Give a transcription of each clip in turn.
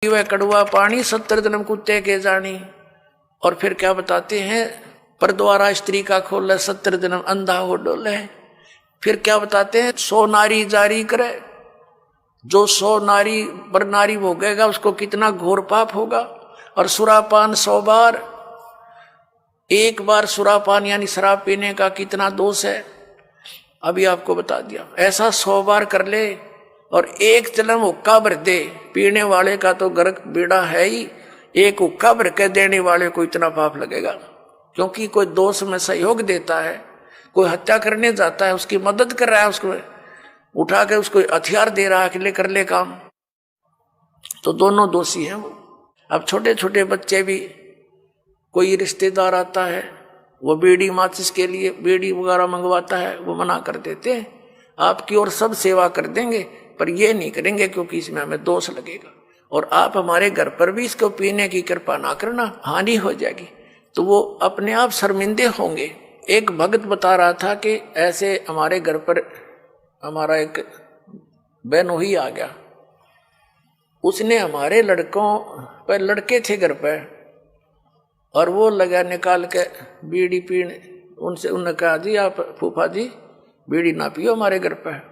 वह कड़वा पानी 70 जन्म कुत्ते के जानी। और फिर क्या बताते हैं, पर द्वारा स्त्री का खोले 70 जन्म अंधा हो डोले। फिर क्या बताते हैं, 100 नारी जारी करे, जो 100 नारी पर नारी भोगेगा उसको कितना घोर पाप होगा। और सुरापान 100 बार, एक बार सुरापान यानी शराब पीने का कितना दोष है, अभी आपको बता दिया। ऐसा 100 बार कर ले और एक चलम हुक्का भर दे, पीने वाले का तो गर्क बेड़ा है ही, एक हुक्का भर के देने वाले को इतना पाप लगेगा। क्योंकि कोई दोष में सहयोग देता है, कोई हत्या करने जाता है, उसकी मदद कर रहा है, उसको उठा के उसको हथियार दे रहा है कि ले कर ले काम, तो दोनों दोषी हैं वो। अब छोटे छोटे बच्चे भी, कोई रिश्तेदार आता है, वो बीड़ी माचिस के लिए बीड़ी वगैरह मंगवाता है, वो मना कर देते हैं, आपकी और सब सेवा कर देंगे पर ये नहीं करेंगे क्योंकि इसमें हमें दोष लगेगा, और आप हमारे घर पर भी इसको पीने की कृपा ना करना, हानि हो जाएगी। तो वो अपने आप शर्मिंदे होंगे। एक भक्त बता रहा था कि ऐसे हमारे घर पर हमारा एक बहनोई आ गया, उसने हमारे लड़कों पर, लड़के थे घर पर, और वो लगा निकाल के बीड़ी पीने, उनसे उन्होंने कहा जी आप फूफा जी बीड़ी ना पियो हमारे घर पर।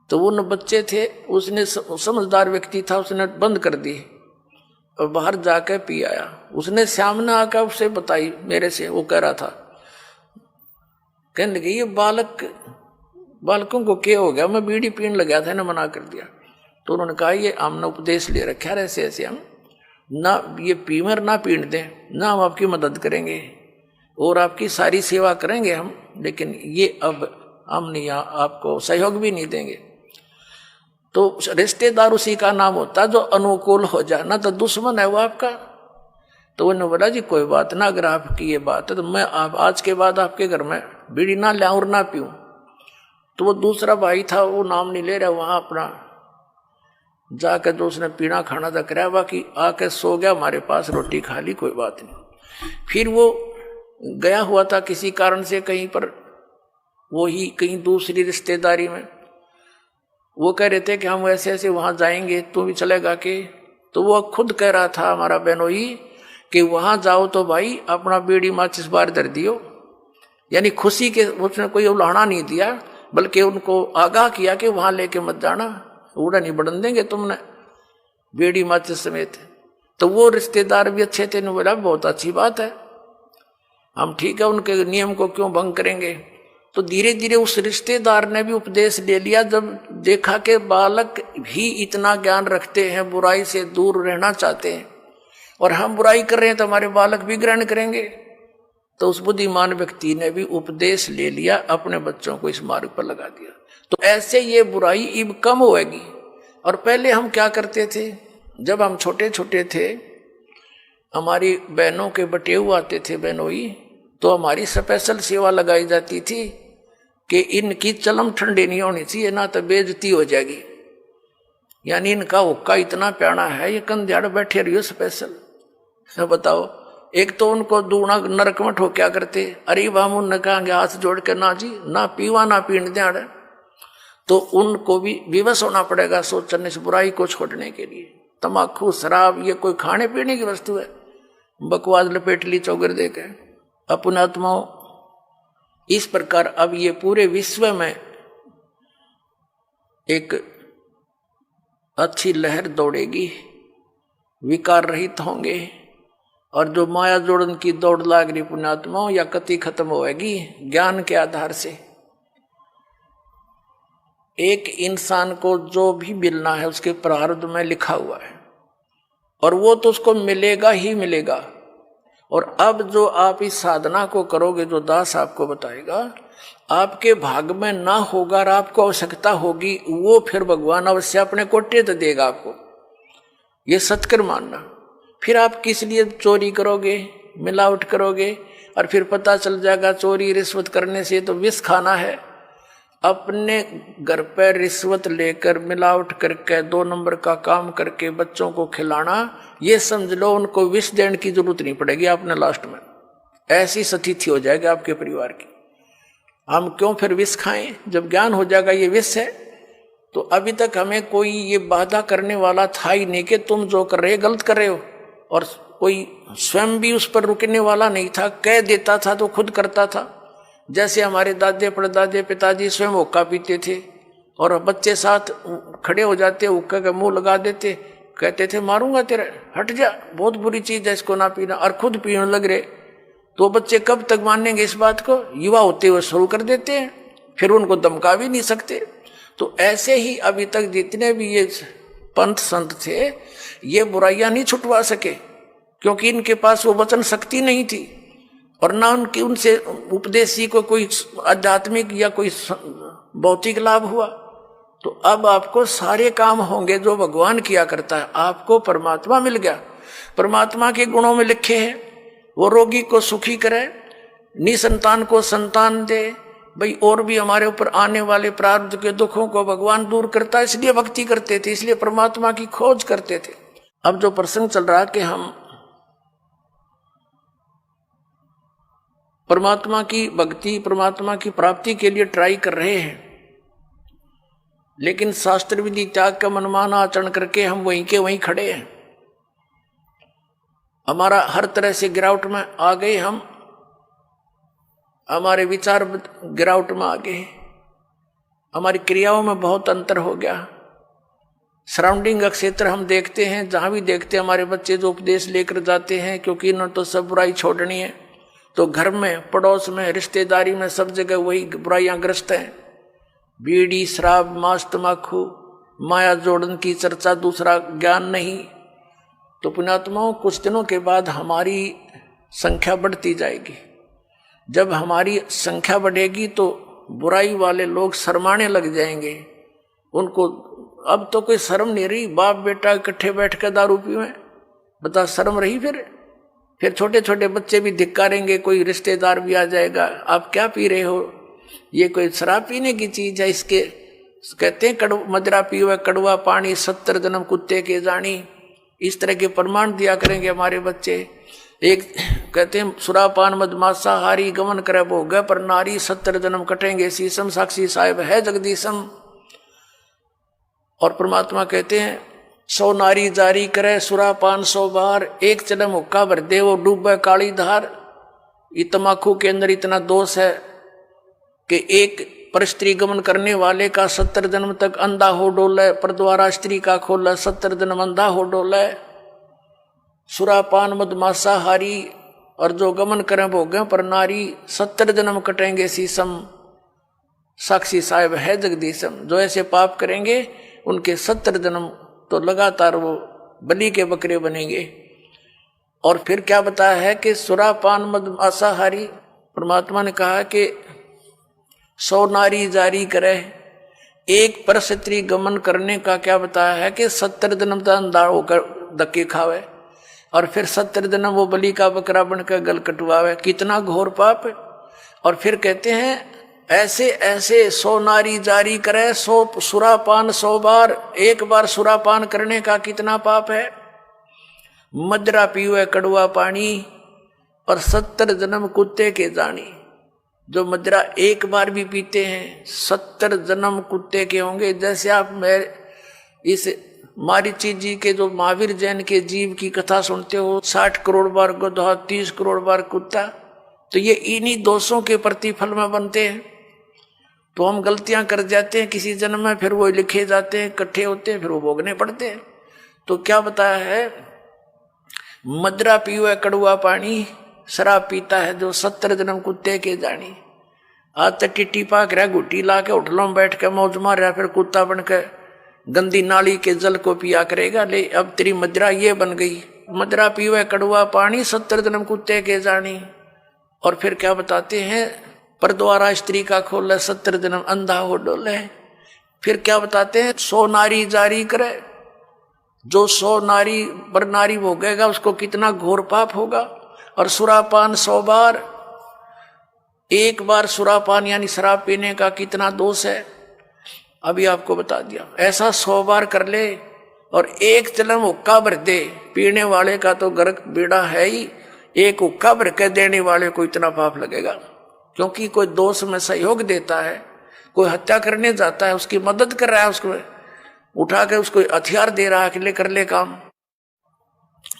तो वो न बच्चे थे, उसने समझदार व्यक्ति था, उसने बंद कर दी और बाहर जाकर पी आया। उसने सामने आकर उससे बताई मेरे से, वो कह रहा था, कहने लगे ये बालकों को क्या हो गया, मैं बीड़ी पीने लगा था ना, मना कर दिया। तो उन्होंने कहा ये हमने उपदेश ले रखा है, ऐसे ऐसे हम ना ये पीमर ना पीने दें, ना हम आपकी मदद करेंगे और आपकी सारी सेवा करेंगे हम, लेकिन ये अब हम नहीं, आपको सहयोग भी नहीं देंगे। तो रिश्तेदार उसी का नाम होता है जो अनुकूल हो जाए, ना तो दुश्मन है वो आपका। तो उन्होंने बोला जी कोई बात ना, अगर आपकी ये बात है तो मैं आज के बाद आपके घर में बीड़ी ना लाऊं और ना पीऊं। तो वो दूसरा भाई था, वो नाम नहीं ले रहा, वहां अपना जाकर जो उसने पीना खाना था कराया, बाकी आके सो गया, हमारे पास रोटी खा ली, कोई बात नहीं। फिर वो गया हुआ था किसी कारण से कहीं पर, वो ही कहीं दूसरी रिश्तेदारी में, वो कह रहे थे कि हम ऐसे ऐसे वहां जाएंगे, तू भी चलेगा कि? तो वो खुद कह रहा था हमारा बहनोई कि वहां जाओ तो भाई अपना बीड़ी माचिस बार धर दियो, यानी खुशी के, उसने कोई उलाहना नहीं दिया, बल्कि उनको आगाह किया कि वहां लेके मत जाना, उड़ा नहीं बढ़न देंगे तुमने बीड़ी माचिस समेत। तो वो रिश्तेदार भी अच्छे थे, बोला बहुत अच्छी बात है, हम ठीक है, उनके नियम को क्यों भंग करेंगे। तो धीरे धीरे उस रिश्तेदार ने भी उपदेश ले लिया, जब देखा कि बालक भी इतना ज्ञान रखते हैं, बुराई से दूर रहना चाहते हैं, और हम बुराई कर रहे हैं तो हमारे बालक भी ग्रहण करेंगे। तो उस बुद्धिमान व्यक्ति ने भी उपदेश ले लिया, अपने बच्चों को इस मार्ग पर लगा दिया। तो ऐसे ये बुराई अब कम होएगी। और पहले हम क्या करते थे, जब हम छोटे छोटे थे, हमारी बहनों के बटेऊ आते थे बहनोई, तो हमारी स्पेशल सेवा लगाई जाती थी कि इनकी चलम ठंडी नहीं होनी चाहिए, ना तो बेइज्जती हो जाएगी, यानी इनका हुक्का इतना प्यारा है, ये कंध्याड़ बैठे रहियो स्पेशल। बताओ, एक तो उनको दूना नरक में ठोक्या करते, अरे हम उनने कहेंगे हाथ जोड़ के ना जी, ना पीवा ना पीने दें, तो उनको भी विवश होना पड़ेगा सोचने से बुराई को छोड़ने के लिए। तम्बाकू शराब ये कोई खाने पीने की वस्तु है, बकवास लपेट ली चौगर दे के अपने आत्माओं। इस प्रकार अब ये पूरे विश्व में एक अच्छी लहर दौड़ेगी, विकार रहित होंगे, और जो माया जोड़न की दौड़ लाग रही पुण्यात्माओं, या कति खत्म होएगी ज्ञान के आधार से। एक इंसान को जो भी मिलना है उसके प्रारब्ध में लिखा हुआ है, और वो तो उसको मिलेगा ही मिलेगा। और अब जो आप इस साधना को करोगे, जो दास आपको बताएगा, आपके भाग में ना होगा और आपको आवश्यकता होगी, वो फिर भगवान अवश्य अपने कोटे तो देगा आपको, ये सत्कर मानना। फिर आप किस लिए चोरी करोगे, मिलावट करोगे, और फिर पता चल जाएगा चोरी रिश्वत करने से तो विष खाना है। अपने घर पर रिश्वत लेकर मिलावट करके 2 नंबर का काम करके बच्चों को खिलाना, ये समझ लो उनको विष देने की जरूरत नहीं पड़ेगी आपने लास्ट में, ऐसी स्थिति हो जाएगी आपके परिवार की। हम क्यों फिर विष खाएं, जब ज्ञान हो जाएगा ये विष है, तो अभी तक हमें कोई ये बाधा करने वाला था ही नहीं कि तुम जो कर रहे हो गलत कर रहे हो, और कोई स्वयं भी उस पर रुकने वाला नहीं था। कह देता था तो खुद करता था। जैसे हमारे दादे परदादे पिताजी स्वयं हुक्का पीते थे और बच्चे साथ खड़े हो जाते, हुक्का का मुंह लगा देते, कहते थे मारूंगा तेरा, हट जा, बहुत बुरी चीज है इसको ना पीना, और खुद पीने लग रहे। तो बच्चे कब तक मानेंगे इस बात को? युवा होते हुए शुरू कर देते हैं, फिर उनको धमका भी नहीं सकते। तो ऐसे ही अभी तक जितने भी ये पंथ संत थे ये बुराइयां नहीं छुटवा सके, क्योंकि इनके पास वो वचन शक्ति नहीं थी और ना उनकी उनसे उपदेशी को कोई आध्यात्मिक या कोई भौतिक लाभ हुआ। तो अब आपको सारे काम होंगे जो भगवान किया करता है। आपको परमात्मा मिल गया, परमात्मा के गुणों में लिखे हैं, वो रोगी को सुखी करे, निसंतान को संतान दे, भाई और भी हमारे ऊपर आने वाले प्रारब्ध के दुखों को भगवान दूर करता है। इसलिए भक्ति करते थे, इसलिए परमात्मा की खोज करते थे। अब जो प्रसंग चल रहा है कि हम परमात्मा की भक्ति, परमात्मा की प्राप्ति के लिए ट्राई कर रहे हैं, लेकिन शास्त्र विधि त्याग का मनमाना आचरण करके हम वहीं के वहीं खड़े हैं। हमारा हर तरह से गिरावट में आ गए, हम हमारे विचार गिरावट में आ गए, हमारी क्रियाओं में बहुत अंतर हो गया। सराउंडिंग का क्षेत्र हम देखते हैं, जहां भी देखते हैं हमारे बच्चे जो उपदेश लेकर जाते हैं, क्योंकि इन्होंने तो सब बुराई छोड़नी है, तो घर में, पड़ोस में, रिश्तेदारी में, सब जगह वही बुराइयां ग्रस्त हैं। बीड़ी, शराब, मांस, तमाकू, माया जोड़न की चर्चा, दूसरा ज्ञान नहीं। तो पुण्यात्माओं, कुछ दिनों के बाद हमारी संख्या बढ़ती जाएगी। जब हमारी संख्या बढ़ेगी तो बुराई वाले लोग शर्माने लग जाएंगे। उनको अब तो कोई शर्म नहीं रही, बाप बेटा इकट्ठे बैठ कर दारू पीवे, बता शर्म रही? फिर छोटे छोटे बच्चे भी धिक्कारेंगे, कोई रिश्तेदार भी आ जाएगा, आप क्या पी रहे हो, ये कोई शराब पीने की चीज है? इसके कहते हैं मदिरा पीवे कड़वा पानी, 70 जन्म कुत्ते के जानी। इस तरह के प्रमाण दिया करेंगे हमारे बच्चे। एक कहते हैं सुरापान मदमासा हारी गमन करे भोग पर नारी, 70 जन्म कटेंगे शीशम, साक्षी साहेब है जगदीशम। और परमात्मा कहते हैं 100 नारी जारी करे सुरापान 100 बार, एक जन्म हुक्का भर दे वो डूबे काली धार। ये तमाकू के अंदर इतना दोष है कि एक पर स्त्री गमन करने वाले का 70 जन्म तक अंधा हो डोले, पर द्वारा स्त्री का खोला 70 जन्म अंधा हो डोले। सुरापान मदमासा हारी, और जो गमन करें भोगें पर नारी, 70 जन्म कटेंगे शीशम, साक्षी साहेब है जगदीशम। जो ऐसे पाप करेंगे उनके 70 जन्म तो लगातार वो बलि के बकरे बनेंगे। और फिर क्या बताया है कि सुरापान मदमासा हारी, परमात्मा ने कहा कि 100 नारी जारी करे, एक पर स्त्री गमन करने का क्या बताया है कि 70 जन्म तक अंधा होकर धक्के खावे, और फिर 70 जन्म वो बलि का बकरा बनकर गल कटवावे। कितना घोर पाप है। और फिर कहते हैं ऐसे ऐसे 100 नारी जारी करे, 100 सुरापान 100 बार, एक बार सुरापान करने का कितना पाप है। मदिरा पीवे कड़वा पानी, और 70 जन्म कुत्ते के जानी। जो मदिरा एक बार भी पीते हैं 70 जन्म कुत्ते के होंगे। जैसे आप मैं इस मारीची जी के जो महावीर जैन के जीव की कथा सुनते हो, 60 करोड़ बार गधा, 30 करोड़ बार कुत्ता, तो ये इन्हीं दोषों के प्रतिफल में बनते हैं। तो हम गलतियां कर जाते हैं किसी जन्म में, फिर वो लिखे जाते हैं, इकट्ठे होते हैं, फिर वो भोगने पड़ते हैं। तो क्या बताया है, मदिरा पीवे कड़वा पानी, शराब पीता है जो 70 जन्म कुत्ते के जानी। आज तक टिट्टी पाक रहा, गुट्टी ला के होटलों में बैठ के मौज मार रहा, फिर कुत्ता बनकर गंदी नाली के जल को पिया करेगा। ले अब तेरी मदिरा ये बन गई, मदिरा पीवे कड़वा पानी, 70 जन्म कुत्ते के जानी। और फिर क्या बताते हैं, पर द्वारा स्त्री का खोले, 70 जन्म अंधा हो डोले। फिर क्या बताते हैं, 100 नारी जारी करे, जो 100 नारी पर नारी भोगेगा उसको कितना घोर पाप होगा। और सुरापान 100 बार, एक बार सुरापान यानी शराब पीने का कितना दोष है, अभी आपको बता दिया। ऐसा 100 बार कर ले और एक जन्म हुक्का भर दे, पीने वाले का तो गर्क बेड़ा है ही, एक हुक्का भर के देने वाले को इतना पाप लगेगा। क्योंकि कोई दोष में सहयोग देता है कोई हत्या करने जाता है उसकी मदद कर रहा है, उसको उठा के उसको हथियार दे रहा है कि ले कर ले काम,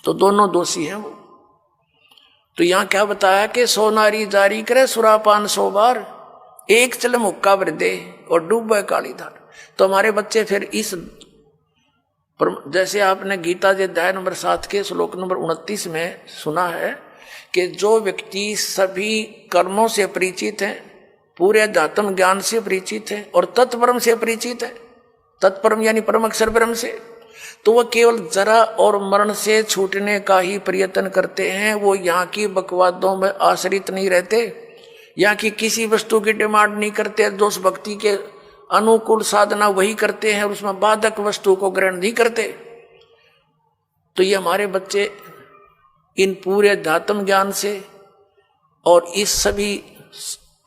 तो दोनों दोषी हैं वो। तो यहां क्या बताया कि 100 नारी जारी करे सुरापान 100 बार, एक चल मुक्का भर दे और डूबे काली धार। तो हमारे बच्चे फिर इस जैसे आपने गीता जी अध्याय नंबर 7 के श्लोक नंबर 29 में सुना है कि जो व्यक्ति सभी कर्मों से परिचित है, पूरे अध्यात्म ज्ञान से परिचित है और तत्परम से परिचित है, तत्परम यानी परम अक्षर ब्रह्म से, तो वह केवल जरा और मरण से छूटने का ही प्रयत्न करते हैं। वो यहाँ की बकवादों में आश्रित नहीं रहते, यहाँ की किसी वस्तु की डिमांड नहीं करते, जो उस भक्ति के अनुकूल साधना वही करते हैं, उसमें बाधक वस्तु को ग्रहण नहीं करते। तो ये हमारे बच्चे इन पूरे अध्यात्म ज्ञान से और इस सभी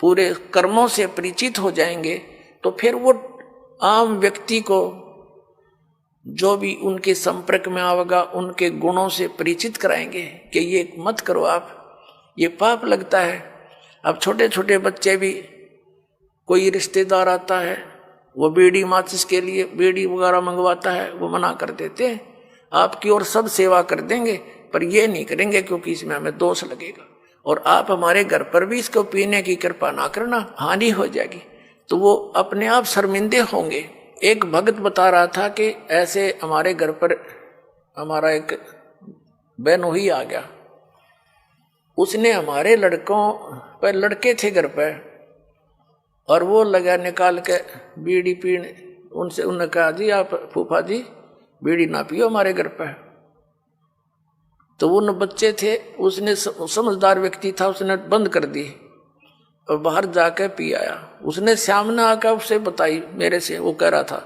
पूरे कर्मों से परिचित हो जाएंगे, तो फिर वो आम व्यक्ति को जो भी उनके संपर्क में आवेगा उनके गुणों से परिचित कराएंगे कि ये मत करो आप, ये पाप लगता है। अब छोटे छोटे बच्चे भी, कोई रिश्तेदार आता है वो बीड़ी माचिस के लिए बीड़ी वगैरह मंगवाता है, वो मना कर देते हैं, आपकी और सब सेवा कर देंगे पर ये नहीं करेंगे क्योंकि इसमें हमें दोष लगेगा, और आप हमारे घर पर भी इसको पीने की कृपा ना करना, हानि हो जाएगी। तो वो अपने आप शर्मिंदे होंगे। एक भक्त बता रहा था कि ऐसे हमारे घर पर हमारा एक बहनोई आ गया, उसने हमारे लड़कों पर, लड़के थे घर पर, और वो लगा निकाल के बीड़ी पीने, उनसे उन्होंने कहा जी आप फूफा जी बीड़ी ना पियो हमारे घर पर। तो वो न बच्चे थे, उसने समझदार व्यक्ति था, उसने बंद कर दी और बाहर जाकर पी आया। उसने सामने आकर उससे बताई मेरे से, वो कह रहा था,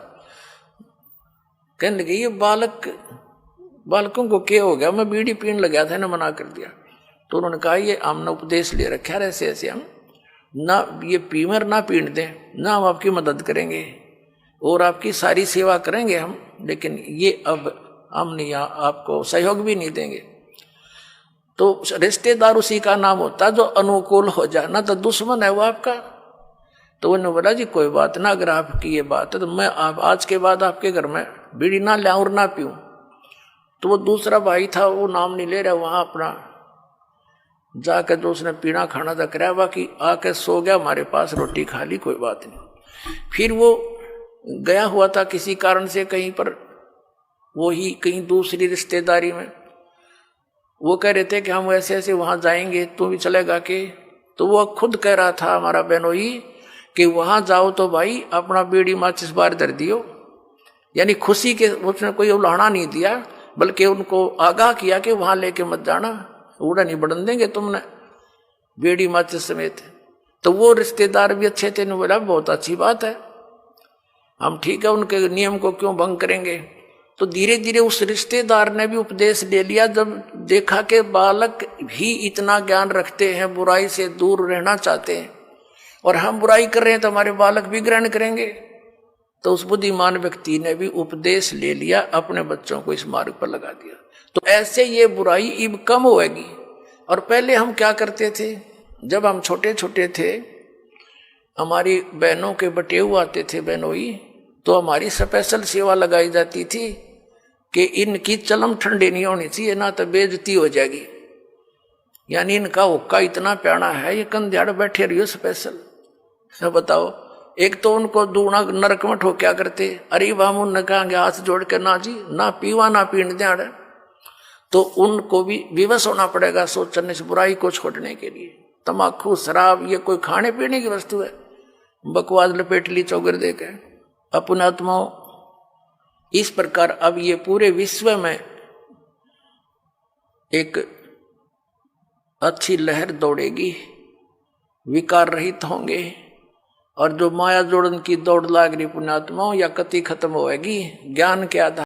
कहने लगे ये बालकों को क्या हो गया, मैं बीड़ी पीने लगा था ना मना कर दिया। तो उन्होंने कहा ये हमने उपदेश ले रखा है ऐसे ऐसे, हम ना ये पीमर ना पीने दें, ना हम आपकी मदद करेंगे और आपकी सारी सेवा करेंगे हम, लेकिन ये अब हम नहीं आपको सहयोग भी नहीं देंगे। तो रिश्तेदार उसी का नाम होता है जो अनुकूल हो जाए, ना तो दुश्मन है वो आपका। तो उन्होंने बोला जी कोई बात ना, अगर आपकी ये बात है तो मैं आप आज के बाद आपके घर में बीड़ी ना लाऊं और ना पीऊं। तो वो दूसरा भाई था, वो नाम नहीं ले रहा, वहां अपना जाकर जो उसने पीना खाना था कराया, बाकी आके सो गया, हमारे पास रोटी खा ली, कोई बात नहीं। फिर वो गया हुआ था किसी कारण से कहीं पर, वो ही कहीं दूसरी रिश्तेदारी में, वो कह रहे थे कि हम ऐसे ऐसे वहां जाएंगे, तू भी चलेगा के? तो वो खुद कह रहा था हमारा बहनोई कि वहां जाओ तो भाई अपना बीड़ी माचिस बार धर दियो, यानी खुशी के, उसने कोई उलाहना नहीं दिया बल्कि उनको आगाह किया कि वहां लेके मत जाना, उड़ा नहीं बढ़न देंगे तुमने बीड़ी माचिस समेत। तो वो रिश्तेदार भी अच्छे थे, बोला बहुत अच्छी बात है, हम ठीक है, उनके नियम को क्यों भंग करेंगे। तो धीरे धीरे उस रिश्तेदार ने भी उपदेश ले लिया, जब देखा कि बालक भी इतना ज्ञान रखते हैं, बुराई से दूर रहना चाहते हैं, और हम बुराई कर रहे हैं तो हमारे बालक भी ग्रहण करेंगे। तो उस बुद्धिमान व्यक्ति ने भी उपदेश ले लिया, अपने बच्चों को इस मार्ग पर लगा दिया। तो ऐसे ये बुराई अब कम होगी। और पहले हम क्या करते थे, जब हम छोटे छोटे थे, हमारी बहनों के बटेऊ आते थे बहनोई, तो हमारी स्पेशल सेवा लगाई जाती थी कि इनकी चलम ठंडी नहीं होनी चाहिए, ना तो बेइज्जती हो जाएगी, यानी इनका हुक्का इतना प्यारा है, ये कंध्याड़ बैठे रहियो स्पेशल। बताओ, एक तो उनको दूना नरक में ठोक्या करते, अरे हम उनने कहेंगे हाथ जोड़ के ना जी ना पीवा ना पीने दें, तो उनको भी विवश होना पड़ेगा सोचने से बुराई को छोड़ने के लिए। तमाकू शराब ये कोई खाने पीने की वस्तु है, बकवास लपेट ली चौगर दे के अपने आत्माओं। इस प्रकार अब ये पूरे विश्व में एक अच्छी लहर दौड़ेगी, विकार रहित होंगे, और जो माया जोड़न की दौड़ लाग रही पुण्यात्माओं या कति खत्म होएगी ज्ञान के आधार